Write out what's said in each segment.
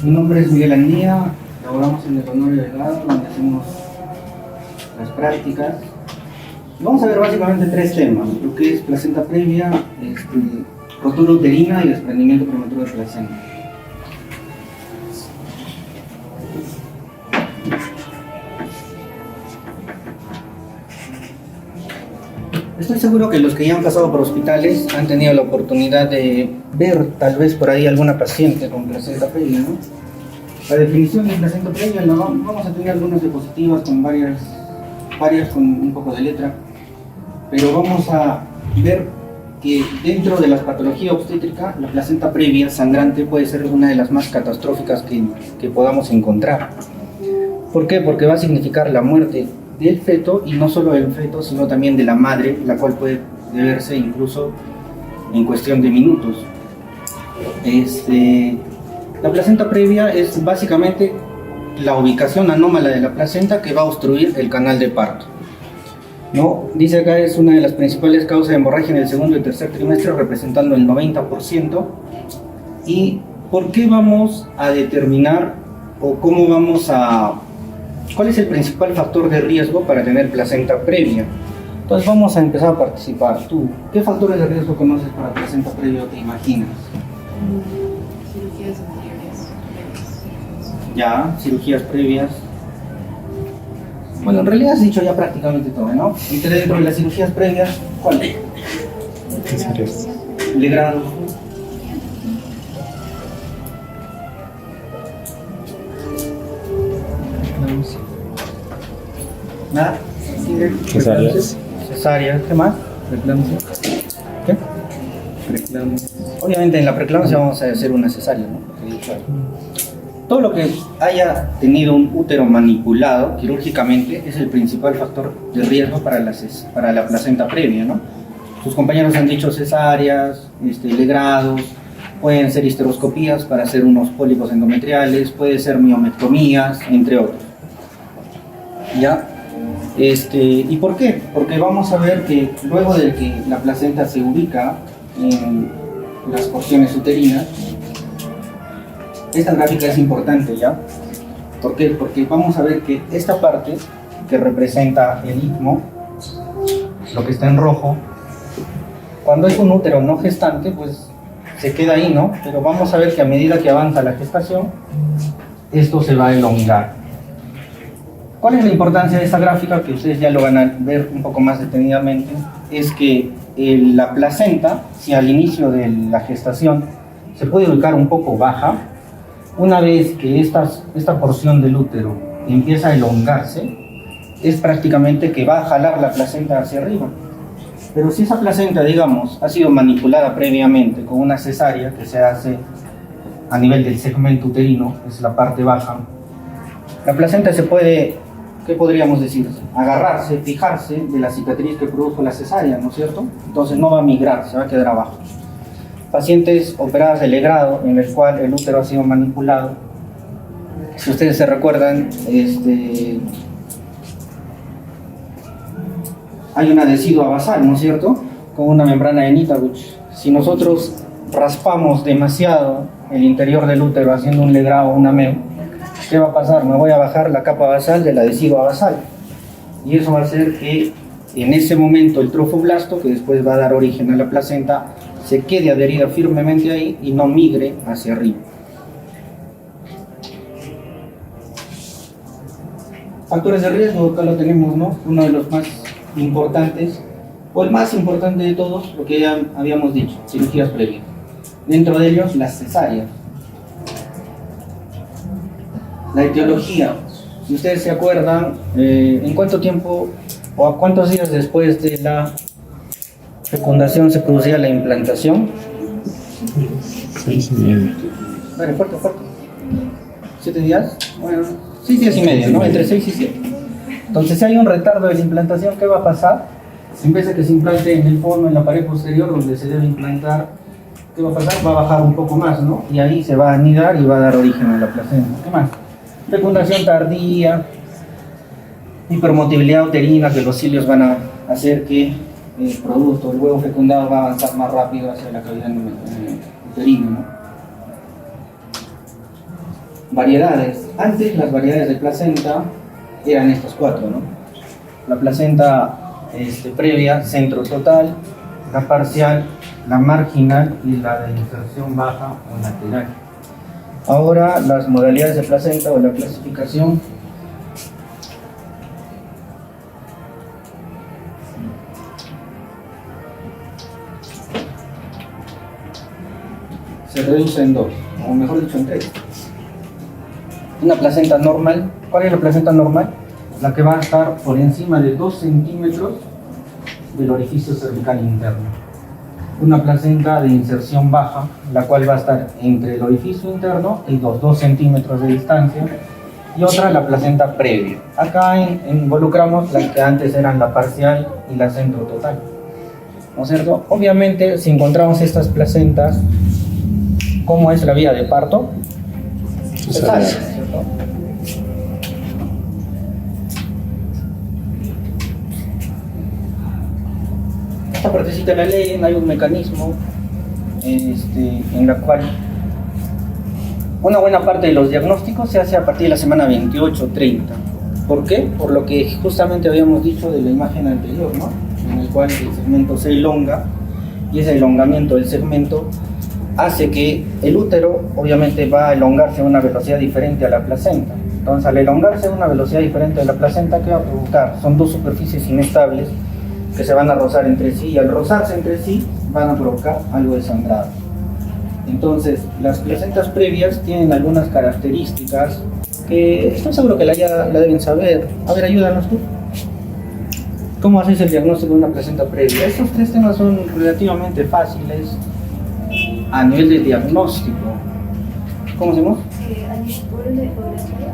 Mi nombre es Miguel Andía, laboramos en el Honorio Delgado, donde hacemos las prácticas. Vamos a ver básicamente tres temas, lo que es placenta previa, rotura uterina y desprendimiento prematuro de placenta. Estoy seguro que los que ya han pasado por hospitales han tenido la oportunidad de ver tal vez por ahí alguna paciente con placenta previa, ¿no? La definición de placenta previa, vamos a tener algunas diapositivas con varias con un poco de letra, pero vamos a ver que dentro de la patología obstétrica, la placenta previa sangrante puede ser una de las más catastróficas que podamos encontrar. ¿Por qué? Porque va a significar la muerte del feto, y no solo del feto, sino también de la madre, la cual puede deberse incluso en cuestión de minutos. La placenta previa es básicamente la ubicación anómala de la placenta que va a obstruir el canal de parto, ¿no? Dice acá es una de las principales causas de hemorragia en el segundo y tercer trimestre, representando el 90%. ¿Y por qué vamos a determinar o cómo vamos a... cuál es el principal factor de riesgo para tener placenta previa? Entonces vamos a empezar a participar. ¿Tú qué factores de riesgo conoces para placenta previa o te imaginas? Cirugías anteriores. Ya, cirugías previas. Bueno, en realidad has dicho ya prácticamente todo, ¿no? Y dentro de las cirugías previas, ¿cuál? Cesáreas. Legrado. ¿Nada? Cesáreas. Cesárea, ¿qué más? Preeclampsia. ¿Qué? Preeclampsia. Obviamente en la preeclampsia vamos a hacer una cesárea, ¿no? Todo lo que haya tenido un útero manipulado quirúrgicamente es el principal factor de riesgo para la placenta previa, ¿no? Sus compañeros han dicho cesáreas, legrados, pueden ser histeroscopías para hacer unos pólipos endometriales, puede ser miomectomías, entre otros. ¿Ya? ¿Y por qué? Porque vamos a ver que luego de que la placenta se ubica en las porciones uterinas, esta gráfica es importante, ¿ya? ¿Por qué? Porque vamos a ver que esta parte que representa el istmo, lo que está en rojo, cuando es un útero no gestante, pues se queda ahí, ¿no? Pero vamos a ver que a medida que avanza la gestación, esto se va a elongar. ¿Cuál es la importancia de esta gráfica? Que ustedes ya lo van a ver un poco más detenidamente. Es que la placenta, si al inicio de la gestación se puede ubicar un poco baja, una vez que esta porción del útero empieza a elongarse, es prácticamente que va a jalar la placenta hacia arriba. Pero si esa placenta, digamos, ha sido manipulada previamente con una cesárea que se hace a nivel del segmento uterino, es la parte baja, la placenta se puede, ¿qué podríamos decir? Agarrarse, fijarse de la cicatriz que produjo la cesárea, ¿no es cierto? Entonces no va a migrar, se va a quedar abajo. Pacientes operadas de legrado, en el cual el útero ha sido manipulado, si ustedes se recuerdan, hay un adhesivo basal, ¿no es cierto? Con una membrana de Nittabuch. Si nosotros raspamos demasiado el interior del útero haciendo un legrado o una MEO, ¿qué va a pasar? Me voy a bajar la capa basal del adhesivo basal. Y eso va a hacer que en ese momento el trofoblasto, que después va a dar origen a la placenta, se quede adherida firmemente ahí y no migre hacia arriba. Factores de riesgo, acá lo tenemos, ¿no? Uno de los más importantes, o el más importante de todos, lo que ya habíamos dicho, cirugías previas. Dentro de ellos, las cesáreas. La etiología, si ustedes se acuerdan, ¿en cuánto tiempo o a cuántos días después de la fecundación se producía la implantación? 6 y medio. Vale, fuerte. 7 días, bueno, 6 días y medio, ¿no? Entre 6 y 7. Entonces, si hay un retardo de la implantación, ¿qué va a pasar? En vez de que se implante en el fondo, en la pared posterior, donde se debe implantar, ¿qué va a pasar? Va a bajar un poco más, ¿no? Y ahí se va a anidar y va a dar origen a la placenta. ¿Qué más? Fecundación tardía, hipermotilidad uterina, que los cilios van a hacer que el producto, el huevo fecundado, va a avanzar más rápido hacia la cavidad uterina, ¿no? variedades. Antes las variedades de placenta eran estas 4, ¿no? La placenta previa, centro total, la parcial, la marginal y la de inserción baja o lateral. Ahora las modalidades de placenta o la clasificación se reduce en 2, o mejor dicho en 3. Una placenta normal, ¿cuál es la placenta normal? La que va a estar por encima de 2 centímetros del orificio cervical interno. Una placenta de inserción baja, la cual va a estar entre el orificio interno y los 2 centímetros de distancia. Y otra, la placenta previa. Acá involucramos las que antes eran la parcial y la centro total, ¿no es cierto? Obviamente, si encontramos estas placentas, ¿cómo es la vía de parto? Cesárea, ¿cierto? Esta partecita de la ley hay un mecanismo en la cual una buena parte de los diagnósticos se hace a partir de la semana 28-30. ¿Por qué? Por lo que justamente habíamos dicho de la imagen anterior, ¿no? En el cual el segmento se elonga y ese elongamiento del segmento hace que el útero obviamente va a elongarse a una velocidad diferente a la placenta. Entonces, al elongarse a una velocidad diferente a la placenta, ¿qué va a provocar? Son dos superficies inestables que se van a rozar entre sí, y al rozarse entre sí van a provocar algo de sangrado. Entonces, las placentas previas tienen algunas características que estoy seguro que la deben saber. A ver, ayúdanos tú. ¿Cómo haces el diagnóstico de una placenta previa? Estos 3 temas son relativamente fáciles a nivel de diagnóstico. ¿Cómo hacemos? A nivel de ecografía.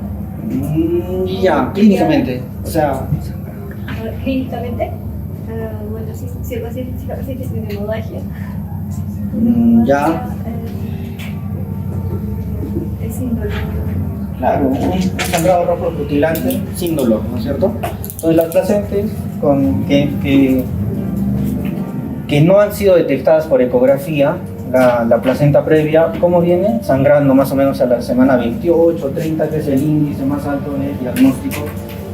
Ya, clínicamente. O sea, Clínicamente. Bueno, si el paciente tiene hemorragia. Ya. Es sin dolor. Claro, un sangrado rojo rutilante sin dolor, ¿no es cierto? Entonces las placentas que no han sido detectadas por ecografía, la placenta previa, ¿cómo viene? Sangrando más o menos a la semana 28, 30, que es el índice más alto de diagnóstico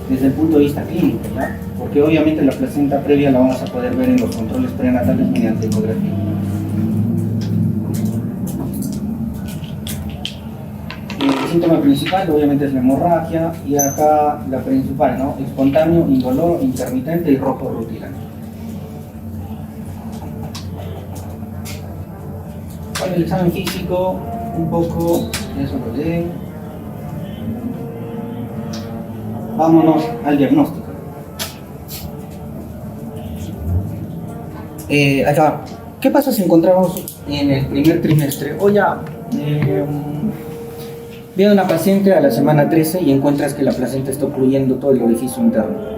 desde el punto de vista clínico, ¿no? Porque obviamente la placenta previa la vamos a poder ver en los controles prenatales mediante ecografía. El síntoma principal obviamente es la hemorragia, y acá la principal, ¿no? Espontáneo, indoloro, intermitente y rojo rutilante. Bueno, el examen físico, un poco, eso lo leen. Vámonos al diagnóstico. Acá, ¿qué pasa si encontramos en el primer trimestre? O ya, viene una paciente a la semana 13 y encuentras que la placenta está ocluyendo todo el orificio interno.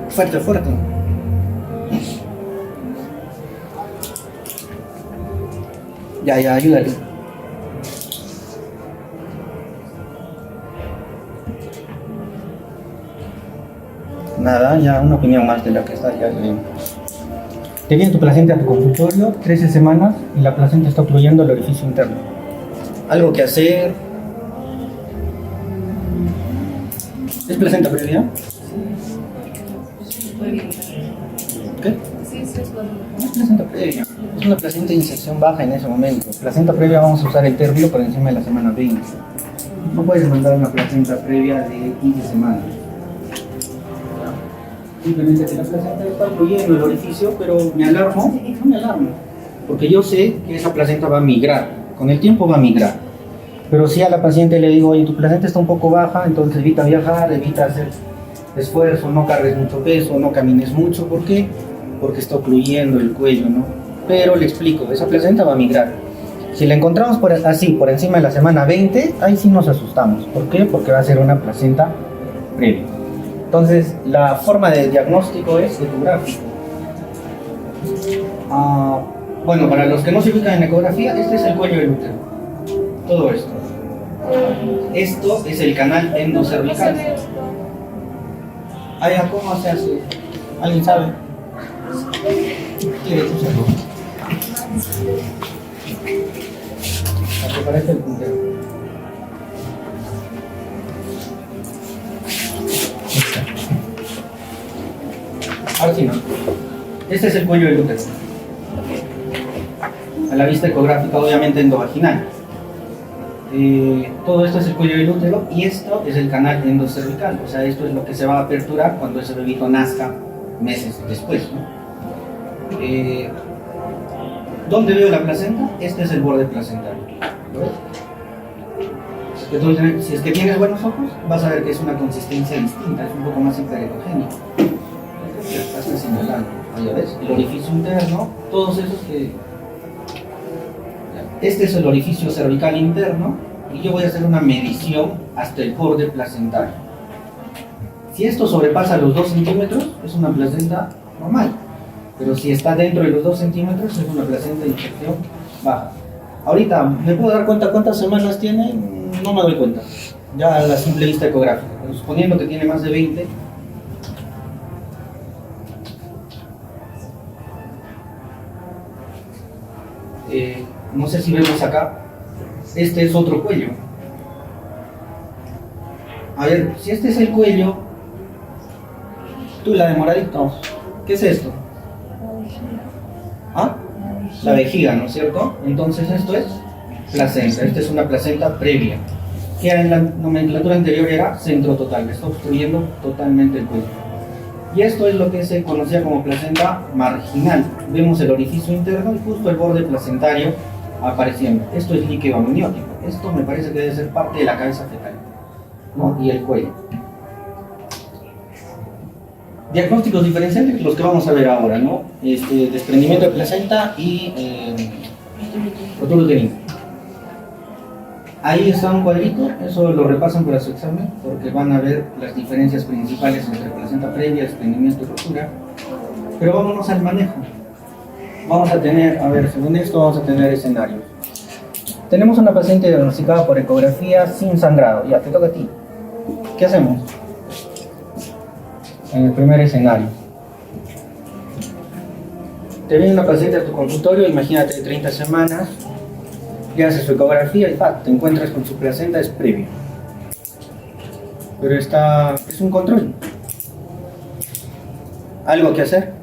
Fuerte, fuerte. Ya, ayúdale. Nada, ya una opinión más de la que está ya. Te viene tu placenta a tu consultorio, 13 semanas, y la placenta está ocluyendo el orificio interno. ¿Algo que hacer? ¿Es placenta previa? ¿Qué? Sí, es bueno. No es placenta previa, es una placenta de inserción baja en ese momento. Placenta previa vamos a usar el término por encima de la semana 20. No puedes mandar una placenta previa de 15 semanas. Simplemente que la placenta está ocluyendo el orificio, pero ¿me alarmo? No me alarmo, porque yo sé que esa placenta va a migrar, con el tiempo va a migrar. Pero si a la paciente le digo, oye, tu placenta está un poco baja, entonces evita viajar, evita hacer esfuerzo, no cargues mucho peso, no camines mucho. ¿Por qué? Porque está ocluyendo el cuello, ¿no? Pero le explico, esa placenta va a migrar. Si la encontramos así, por encima de la semana 20, ahí sí nos asustamos. ¿Por qué? Porque va a ser una placenta previa. Entonces, la forma de diagnóstico es ecográfico. Bueno, para los que no se ubican en ecografía, este es el cuello del útero. Todo esto. Esto es el canal endocervical. ¿Cómo se hace? ¿Alguien sabe? ¿Quieres usarlo? Aparece el puntero. Ahora sí, ¿no? Este es el cuello del útero. A la vista ecográfica, obviamente endovaginal. Todo esto es el cuello del útero y esto es el canal endocervical. O sea, esto es lo que se va a aperturar cuando ese bebito nazca meses después, ¿no? ¿Dónde veo la placenta? Este es el borde placentario. ¿Lo ves? Entonces, si es que tienes buenos ojos, vas a ver que es una consistencia distinta, es un poco más hiperecogénica. Estás señalando, ¿ya ves? El orificio interno, todos esos que... Este es el orificio cervical interno y yo voy a hacer una medición hasta el borde placentario. Si esto sobrepasa los 2 centímetros, es una placenta normal. Pero si está dentro de los 2 centímetros, es una placenta de infección baja. Ahorita, ¿me puedo dar cuenta cuántas semanas tiene? No me doy cuenta. Ya a la simple vista ecográfica. Pero suponiendo que tiene más de 20. No sé si vemos acá. Este es otro cuello. A ver, si este es el cuello, tú la de moradito, ¿qué es esto? ¿Ah? La vejiga, ¿no es cierto? Entonces esto es placenta, esta es una placenta previa, que en la nomenclatura anterior era centro total, está obstruyendo totalmente el cuello. Y esto es lo que se conocía como placenta marginal. Vemos el orificio interno y justo el borde placentario apareciendo. Esto es líquido amniótico. Esto me parece que debe ser parte de la cabeza fetal, ¿no? Y el cuello. Diagnósticos diferenciales, los que vamos a ver ahora, ¿no? Desprendimiento de placenta y rotura uterina. Ahí está un cuadrito, eso lo repasan para su examen, porque van a ver las diferencias principales entre placenta previa, desprendimiento y rotura. Pero vámonos al manejo. Vamos a tener, a ver, según esto vamos a tener escenarios. Tenemos una paciente diagnosticada por ecografía sin sangrado. Ya, te toca a ti. ¿Qué hacemos? En el primer escenario. Te viene una paciente a tu consultorio, imagínate de 30 semanas, le haces su ecografía y te encuentras con su placenta, es previa. Pero es un control. ¿Algo que hacer?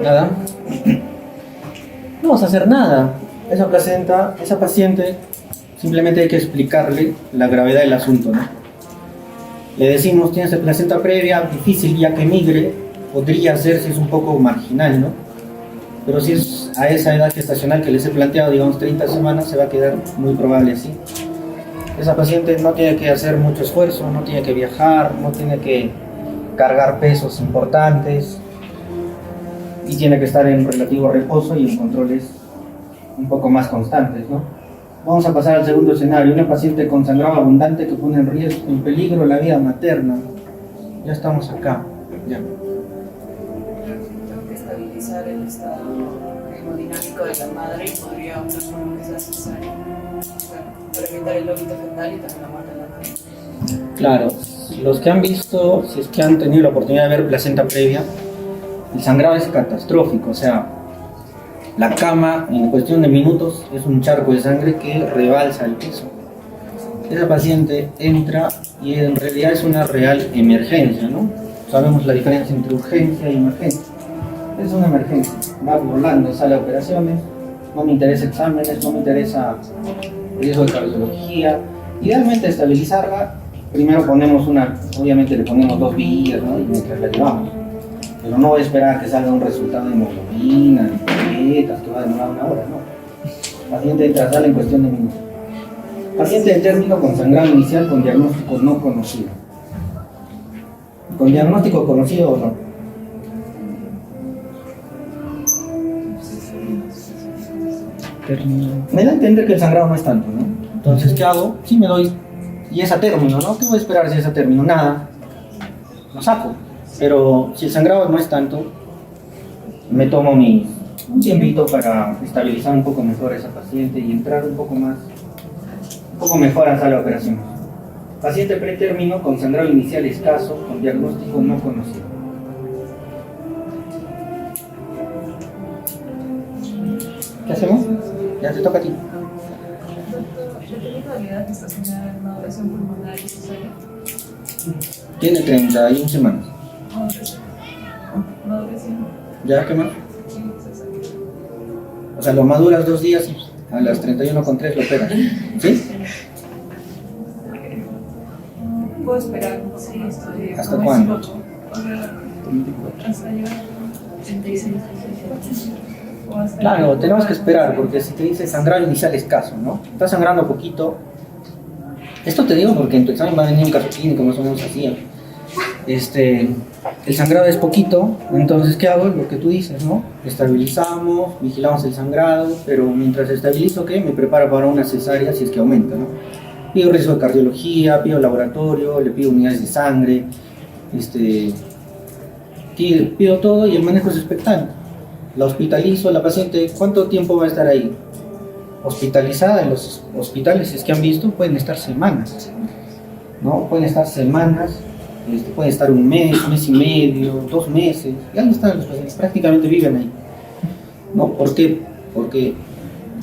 Nada. No vamos a hacer nada. Esa placenta, esa paciente, simplemente hay que explicarle la gravedad del asunto, ¿no? Le decimos, tienes placenta previa, difícil ya que migre, podría ser si es un poco marginal, ¿no? Pero si es a esa edad gestacional que les he planteado, digamos 30 semanas, se va a quedar muy probable así. Esa paciente no tiene que hacer mucho esfuerzo, no tiene que viajar, no tiene que cargar pesos importantes y tiene que estar en relativo reposo y en controles un poco más constantes, ¿no? Vamos a pasar al segundo escenario, una paciente con sangrado abundante que pone en peligro la vida materna. Ya estamos acá, ya. Tengo que estabilizar el estado hemodinámico de la madre y podría optar por lo que sea cesárea para evitar el óbito fetal y también la muerte de la madre. Claro, los que han visto, si es que han tenido la oportunidad de ver placenta previa, el sangrado es catastrófico, o sea, la cama en cuestión de minutos es un charco de sangre que rebalsa el piso. Esa paciente entra y en realidad es una real emergencia, ¿no? Sabemos la diferencia entre urgencia y emergencia. Es una emergencia, va volando, sale a operaciones, no me interesa exámenes, no me interesa riesgo de cardiología. Idealmente estabilizarla, primero ponemos obviamente le ponemos 2 vías, ¿no? Y mientras la llevamos. Pero no voy a esperar a que salga un resultado de hemoglobina, de plaquetas, que va a demorar 1 hora, no. Paciente entra, sale en cuestión de minutos. Paciente de término con sangrado inicial con diagnóstico no conocido. ¿Con diagnóstico conocido o no? Me da a entender que el sangrado no es tanto, ¿no? Entonces, ¿qué hago? Sí me doy. Y es a término, ¿no? ¿Qué voy a esperar si es a término? Nada. lo saco. Pero si el sangrado no es tanto, me tomo un tiempito para estabilizar un poco mejor a esa paciente y entrar un poco mejor a sala de operación. Paciente pretérmino con sangrado inicial escaso, con diagnóstico no conocido. ¿Qué hacemos? Ya te toca a ti. Doctor, ¿la técnica de edad que está señalada en maduración pulmonar y cesárea? Tiene 31 semanas. Maduración. ¿Ya qué más? Sí, cesárea. O sea, lo maduras 2 días y a las 31,3 lo operas. ¿Sí? ¿Puedo esperar? Sí, estoy. ¿Hasta cuándo? Hasta llegar a 36. O hasta Claro, tenemos que esperar, porque si te dice sangrado inicial escaso, ¿no? Está sangrando poquito. Esto te digo porque en tu examen va a venir un caso clínico más o menos así. El sangrado es poquito, entonces ¿qué hago? Lo que tú dices, ¿no? Estabilizamos, vigilamos el sangrado, pero mientras estabilizo, ¿qué? Me preparo para una cesárea si es que aumenta, ¿no? Pido riesgo de cardiología, pido laboratorio, le pido unidades de sangre, pido todo y el manejo es expectante. La hospitalizo a la paciente, ¿cuánto tiempo va a estar ahí? Hospitalizada en los hospitales, si es que han visto, pueden estar semanas, ¿no? Pueden estar semanas, pueden estar un mes y medio, 2 meses, ya no están los pacientes, prácticamente viven ahí, ¿no? ¿Por qué? Porque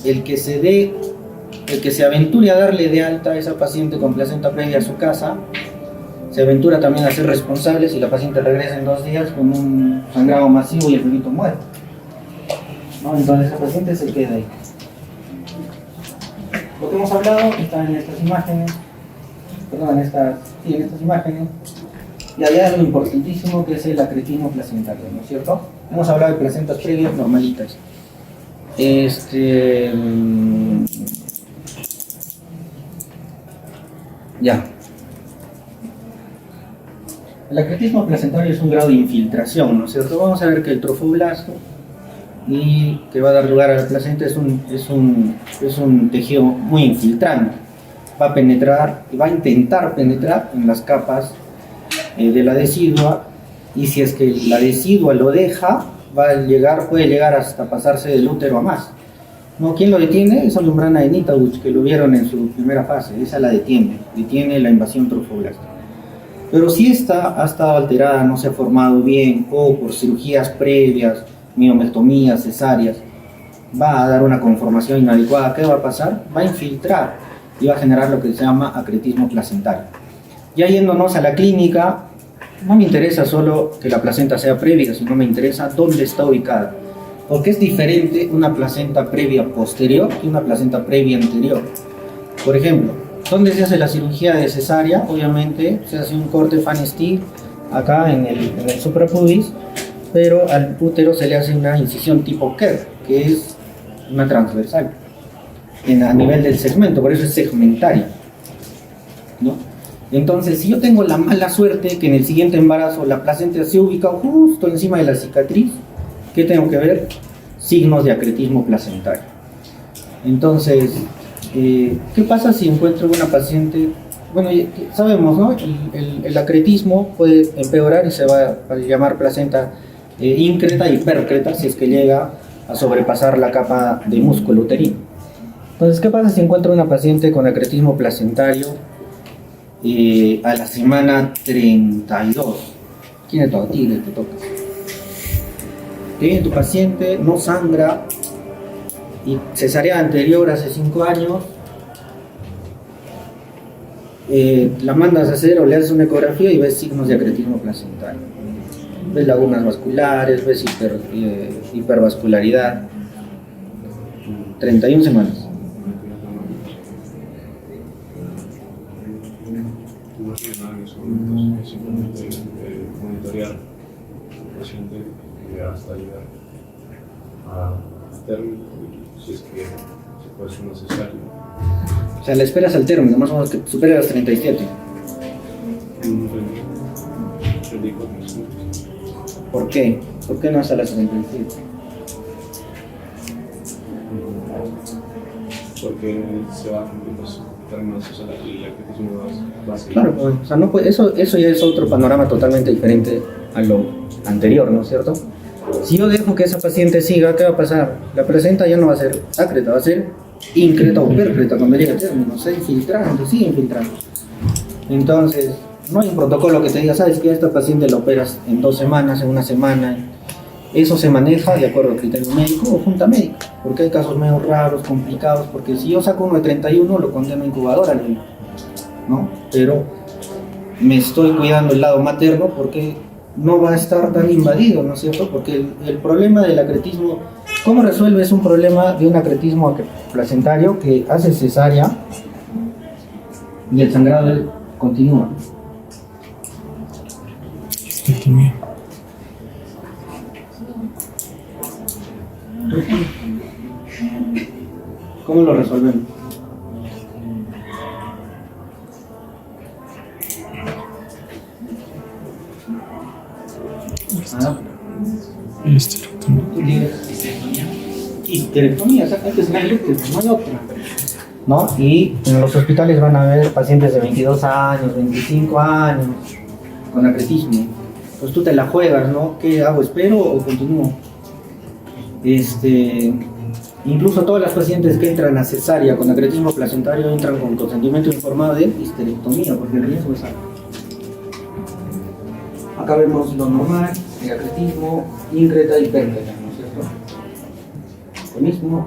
el que se aventure a darle de alta a esa paciente con placenta previa a su casa, se aventura también a ser responsable si la paciente regresa en 2 días con un sangrado masivo y el bebito muere, ¿no? Entonces esa paciente se queda ahí. Lo que hemos hablado está en estas imágenes, en estas imágenes, y allá hay algo importantísimo que es el acretismo placentario, ¿no es cierto? Hemos hablado de placentas previas normalitas. Ya. El acretismo placentario es un grado de infiltración, ¿no es cierto? Vamos a ver que el trofoblasto, y que va a dar lugar a la placenta, es un tejido muy infiltrante. Va a penetrar, va a intentar penetrar en las capas de la decidua, y si es que la decidua lo deja, puede llegar hasta pasarse del útero a más. ¿No? ¿Quién lo detiene? Esa membrana de Nitauch, que lo vieron en su primera fase, esa la detiene la invasión trofoblástica. Pero si esta ha estado alterada, no se ha formado bien, o por cirugías previas, miomectomías, cesáreas, va a dar una conformación inadecuada. ¿Qué va a pasar? Va a infiltrar y va a generar lo que se llama acretismo placentario. Ya yéndonos a la clínica, no me interesa solo que la placenta sea previa, sino me interesa dónde está ubicada. Porque es diferente una placenta previa posterior que una placenta previa anterior. Por ejemplo, ¿dónde se hace la cirugía de cesárea? Obviamente se hace un corte Fanny Steele acá en el suprapubis, pero al útero se le hace una incisión tipo Kerr, que es una transversal a nivel del segmento, por eso es segmentaria, ¿no? Entonces, si yo tengo la mala suerte que en el siguiente embarazo la placenta se ubica justo encima de la cicatriz, ¿qué tengo que ver? Signos de acretismo placentario. Entonces, ¿qué pasa si encuentro una paciente? Bueno, sabemos, ¿no? El acretismo puede empeorar y se va a llamar placenta íncreta y hipercreta si es que llega a sobrepasar la capa de músculo uterino. Entonces, ¿qué pasa si encuentro una paciente con acretismo placentario a la semana 32? ¿Quién es tu tigre? Te toca. Tu paciente no sangra y cesárea anterior hace 5 años, la mandas a hacer o le haces una ecografía y ves signos de acretismo placentario. Ves lagunas vasculares, ves hipervascularidad. 31 semanas. No tiene nada en esos momentos, es simplemente monitorear al paciente hasta llegar a término, y si es que se puede hacer una cesárea. O sea, la esperas al término, más o menos que supere las 37. Un 34 minutos. ¿Por qué? ¿Por qué no hasta las 37? Porque se va a complicación. términos, o sea, el acretismo va a seguir. Claro, pues, o sea, no puede, eso ya es otro panorama totalmente diferente a lo anterior, ¿no es cierto? Si yo dejo que esa paciente siga, ¿qué va a pasar? La placenta ya no va a ser acreta, va a ser increta o percreta cuando llegue al término, se infiltrando, sigue infiltrando. Entonces, no hay un protocolo que te diga, sabes que a esta paciente la operas en 2 semanas, en 1 semana. Eso se maneja de acuerdo al criterio médico o junta médica, porque hay casos medio raros, complicados, porque si yo saco uno de 31, lo condeno a incubadora, ¿no? Pero me estoy cuidando el lado materno porque no va a estar tan invadido, ¿no es cierto? Porque el problema del acretismo, ¿cómo resuelves un problema de un acretismo placentario que hace cesárea y el sangrado continúa? Histerectomía. ¿Cómo lo resolvemos? Histerectomía. Histerectomía, o sea, hay que sacar el útero, no hay otra, ¿no? Y en los hospitales van a haber pacientes de 22 años, 25 años, con acretismo. Pues tú te la juegas, ¿no? ¿Qué hago? ¿Espero o continúo? Incluso todas las pacientes que entran a cesárea con acretismo placentario entran con consentimiento informado de histerectomía, porque el riesgo es alto. Acá vemos lo normal, el acretismo, increta y percreta, ¿no es cierto? Lo mismo.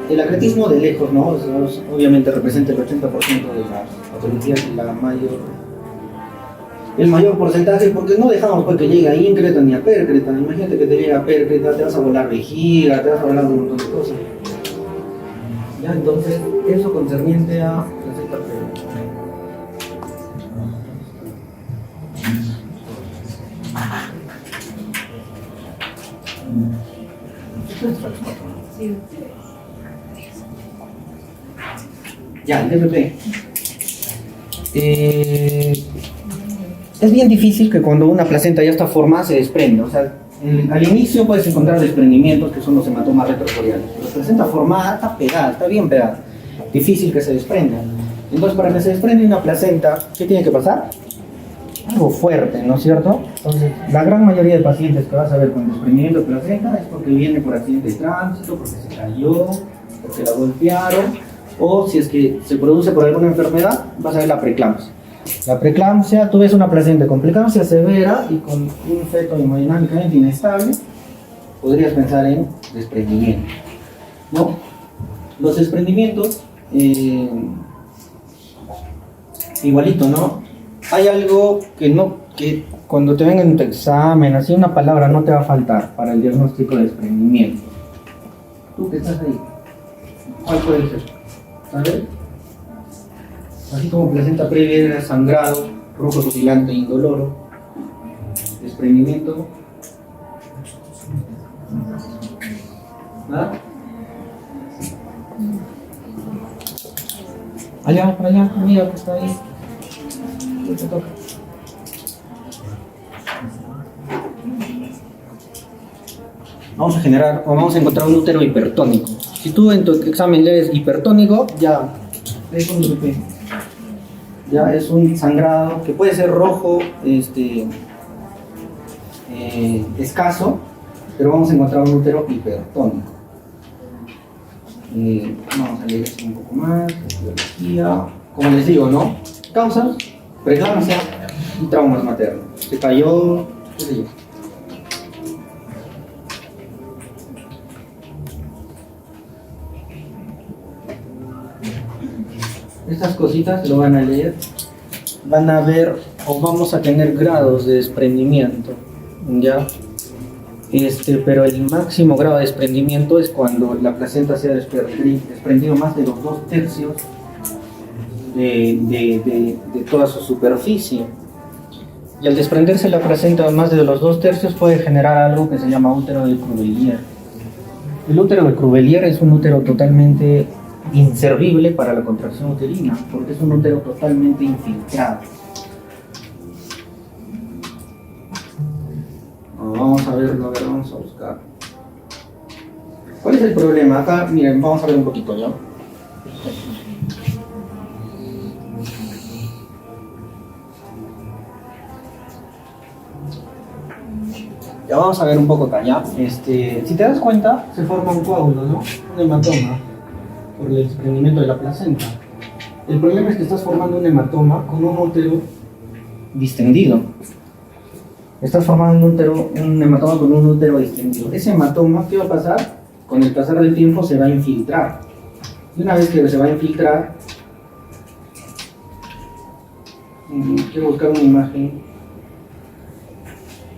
El acretismo de lejos, ¿no? Obviamente representa el 80% de las patologías y el mayor porcentaje, porque no dejamos pues, que llegue a increta ni a percreta. Imagínate que te llega a percreta, te vas a volar vejiga, te vas a volar un montón de cosas. Ya, entonces, eso concerniente a placenta previa. Sí. Ya, el DPP. Es bien difícil que cuando una placenta ya está formada se desprenda. O sea, al inicio puedes encontrar desprendimientos que son los hematomas retrocoriales. La placenta formada está pegada, está bien pegada. Difícil que se desprenda. Entonces, para que se desprenda una placenta, ¿qué tiene que pasar? Algo fuerte, ¿no es cierto? Entonces, la gran mayoría de pacientes que vas a ver con desprendimiento de placenta es porque viene por accidente de tránsito, porque se cayó, porque la golpearon, o si es que se produce por alguna enfermedad, vas a ver la preeclampsia. La preeclampsia, tú ves una placenta con preeclampsia severa y con un feto hemodinámicamente inestable, podrías pensar en desprendimiento, ¿no? Los desprendimientos, igualito, ¿no? Hay algo que cuando te venga en tu examen, así una palabra no te va a faltar para el diagnóstico de desprendimiento. Tú que estás ahí, ¿cuál puede ser? ¿Sabes? Así como placenta previa era sangrado, rojo rutilante e indoloro, desprendimiento. ¿Nada? Allá, para allá, mira que está ahí. Te toca. Vamos a encontrar un útero hipertónico. Si tú en tu examen lees hipertónico, ya es un DPP. Ya es un sangrado que puede ser rojo, escaso, pero vamos a encontrar un útero hipertónico. Vamos a leer esto un poco más, etiología, como les digo, ¿no? Causas, preeclampsia y traumas maternos. Se cayó, qué sé yo. Estas cositas lo van a leer, van a ver o vamos a tener grados de desprendimiento, ¿ya? Pero el máximo grado de desprendimiento es cuando la placenta se ha desprendido más de los 2/3 de toda su superficie. Y al desprenderse la placenta más de los 2/3 puede generar algo que se llama útero de Crubelier. El útero de Crubelier es un útero totalmente inservible para la contracción uterina, porque es un útero totalmente infiltrado. Vamos a verlo, vamos a buscar. ¿Cuál es el problema? Acá, miren, vamos a ver un poquito, ¿ya? Ya vamos a ver un poco acá, ¿ya? Si te das cuenta, se forma un coágulo, ¿no? Un hematoma por el desprendimiento de la placenta. El problema es que estás formando un hematoma con un útero distendido. Estás formando un hematoma con un útero distendido. Ese hematoma, ¿qué va a pasar? Con el pasar del tiempo se va a infiltrar. Y una vez que se va a infiltrar, quiero buscar una imagen.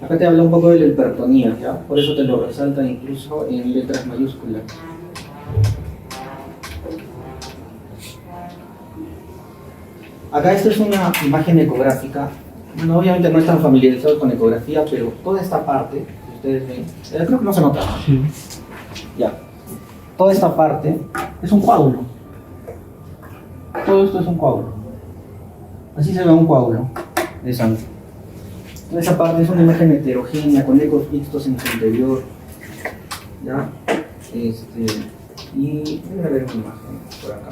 Acá te habla un poco de la hipertonía, ¿ya? Por eso te lo resaltan incluso en letras mayúsculas. Acá esta es una imagen ecográfica. Bueno, obviamente no están familiarizados con ecografía, pero toda esta parte, que ustedes ven, creo que no se nota, ¿no? Sí. Ya. Toda esta parte es un coágulo. Todo esto es un coágulo. Así se ve un coágulo de sangre. Toda esa parte es una imagen heterogénea con ecos mixtos en su interior. ¿Ya? Y voy a ver una imagen por acá.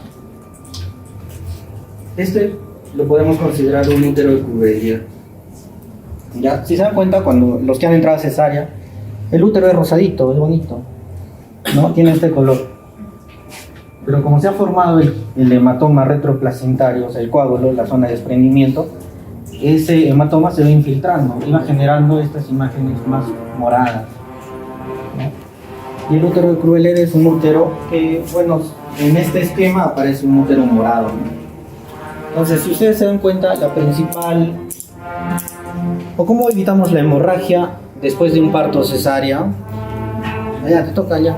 Lo podemos considerar un útero de Cuvier. ¿Ya? Si se dan cuenta, cuando los que han entrado a cesárea, el útero es rosadito, es bonito, ¿no? Tiene este color. Pero como se ha formado el hematoma retroplacentario, o sea, el coágulo, la zona de desprendimiento, ese hematoma se va infiltrando y va generando estas imágenes más moradas, ¿no? Y el útero de Cuvier es un útero que, bueno, en este esquema aparece un útero morado, ¿no? Entonces, si ustedes se dan cuenta, la principal, o cómo evitamos la hemorragia después de un parto cesárea. Ya, te toca, ya.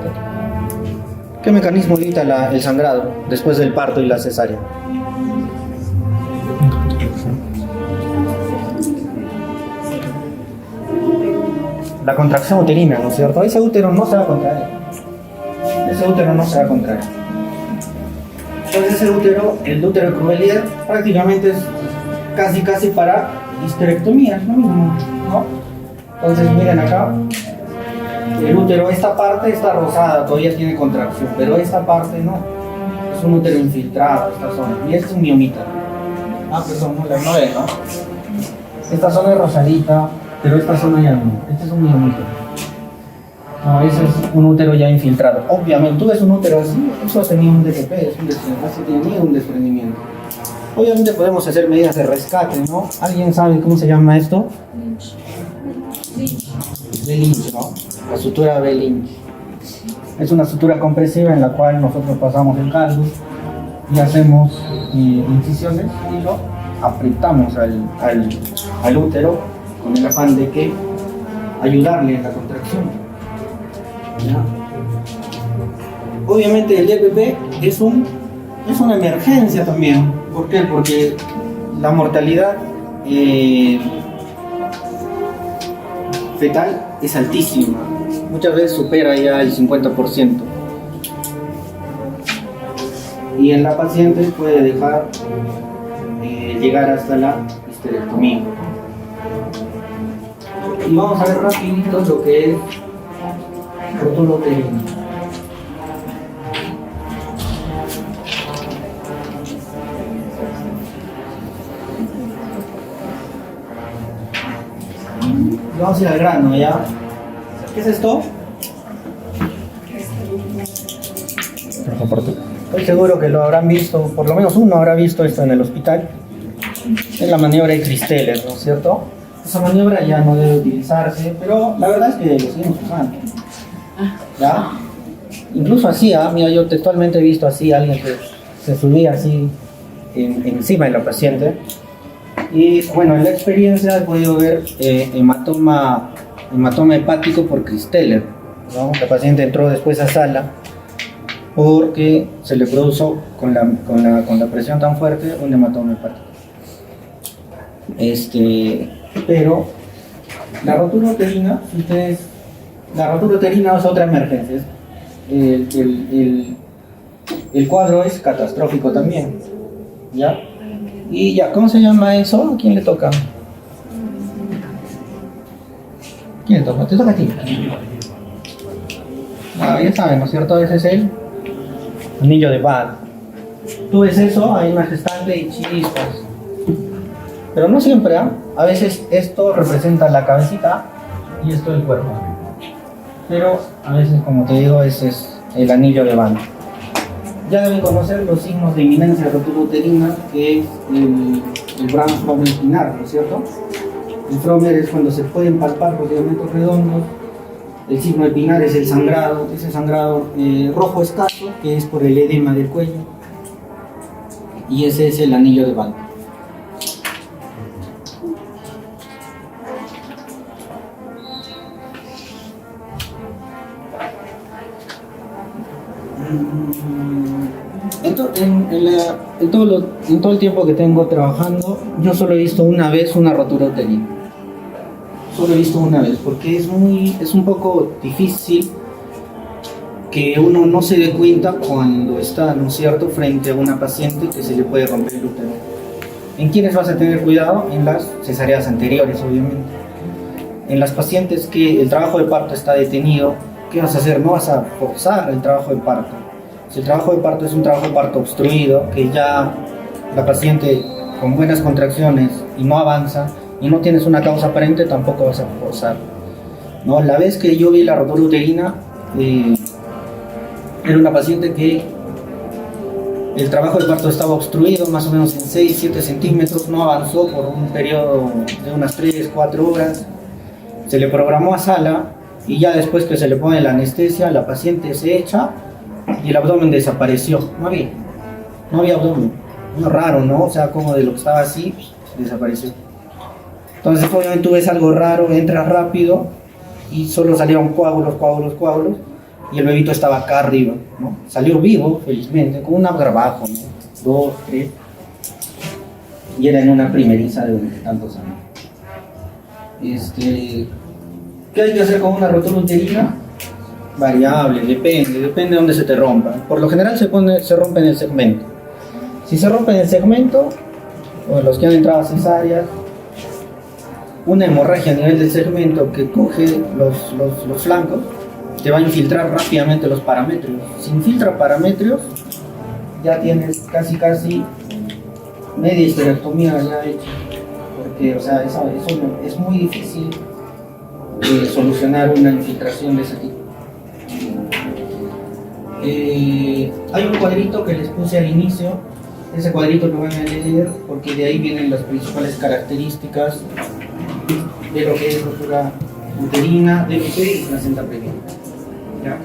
¿Qué mecanismo evita el sangrado después del parto y la cesárea? La contracción uterina, ¿no es cierto? Ese útero no se va a contraer. Ese útero no se va a contraer. Entonces ese útero, el útero de Cuvier, prácticamente es casi para histerectomía, es lo mismo, ¿no? Entonces miren acá, el útero, esta parte está rosada, todavía tiene contracción, pero esta parte no, es un útero infiltrado, esta zona, y este es un miomita. Ah, perdón, no ve, ¿no? Esta zona es rosadita, pero esta zona ya no, este es un miomita. No, ese es un útero ya infiltrado. Obviamente, tú ves un útero así, eso tenía un DTP, tenía un desprendimiento. Obviamente podemos hacer medidas de rescate, ¿no? ¿Alguien sabe cómo se llama esto? B-Lynch, ¿no? La sutura B-Lynch. Es una sutura compresiva en la cual nosotros pasamos el caldo y hacemos incisiones y lo apretamos al útero con el afán de que ayudarle en la contracción. ¿Ya? Obviamente el DPP es una emergencia también. ¿Por qué? Porque la mortalidad fetal es altísima, muchas veces supera ya el 50%, y en la paciente puede dejar llegar hasta la histerectomía. Y vamos a ver rapidito lo que es rotura uterina. Vamos a ir al grano, ¿ya? ¿Qué es esto? Estoy seguro que lo habrán visto, por lo menos uno habrá visto esto en el hospital. Es la maniobra de Christeller, ¿no es cierto? Esa maniobra ya no debe utilizarse, pero la verdad es que lo seguimos usando. ¿Ya? Incluso así, mira, yo textualmente he visto así a alguien que se subía así encima de la paciente. Y bueno, en la experiencia he podido ver hematoma hepático por Christeller, ¿no? La paciente entró después a sala porque se le produjo con la presión tan fuerte un hematoma hepático. Pero la rotura uterina, la rotura uterina es otra emergencia. El cuadro es catastrófico también, ¿ya? Y ya, ¿cómo se llama eso? ¿A quién le toca? ¿Quién le toca? Te toca a ti. Ya saben, ¿no es cierto? Ese es el anillo de Van. Tú ves eso, hay una gestante y chispas. Pero no siempre, ¿ah? A veces esto representa la cabecita y esto el cuerpo. Pero a veces, como te digo, ese es el anillo de Van. Ya deben conocer los signos de inminencia de rotura uterina, que es el Brown-Fromer espinar, ¿no es cierto? El Fromer es cuando se pueden palpar los ligamentos redondos. El signo de Pinar es el sangrado, ese sangrado rojo escaso, que es por el edema del cuello. Y ese es el anillo de Van. En todo el tiempo que tengo trabajando, yo solo he visto una vez una rotura uterina. Solo he visto una vez, porque es un poco difícil que uno no se dé cuenta cuando está, ¿no es cierto?, frente a una paciente que se le puede romper el útero. ¿En quiénes vas a tener cuidado? En las cesáreas anteriores, obviamente. En las pacientes que el trabajo de parto está detenido, ¿qué vas a hacer? No vas a forzar el trabajo de parto. Si el trabajo de parto es un trabajo de parto obstruido, que ya la paciente con buenas contracciones y no avanza, y no tienes una causa aparente, tampoco vas a forzar. ¿No? La vez que yo vi la rotura uterina, era una paciente que el trabajo de parto estaba obstruido, más o menos en 6-7 centímetros, no avanzó por un periodo de unas 3-4 horas. Se le programó a sala y ya después que se le pone la anestesia, la paciente se echa y el abdomen desapareció. No había abdomen. Muy raro, ¿no? O sea, como de lo que estaba así, desapareció. Entonces, obviamente tú ves algo raro, entras rápido y solo salieron coágulos, y el bebito estaba acá arriba, ¿no? Salió vivo, felizmente, con un trabajo, ¿no? 2, 3, y era en una primeriza de tantos años. ¿Qué hay que hacer con una rotura uterina? Variable, depende de dónde se te rompa. Por lo general se rompe en el segmento. Si se rompe en el segmento, o los que han entrado a cesáreas, una hemorragia a nivel del segmento que coge los flancos, te va a infiltrar rápidamente los paramétrios. Si infiltra paramétrios, ya tienes casi media histerectomía ya hecha. Porque, o sea, eso es muy difícil solucionar una infiltración de ese tipo. Hay un cuadrito que les puse al inicio. Ese cuadrito lo van a leer porque de ahí vienen las principales características de lo que es rotura uterina, DVT y placenta previa. ¿Ya?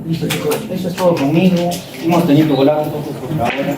Listo, chicos, eso es todo conmigo. Hemos tenido que volar un poco por ahora.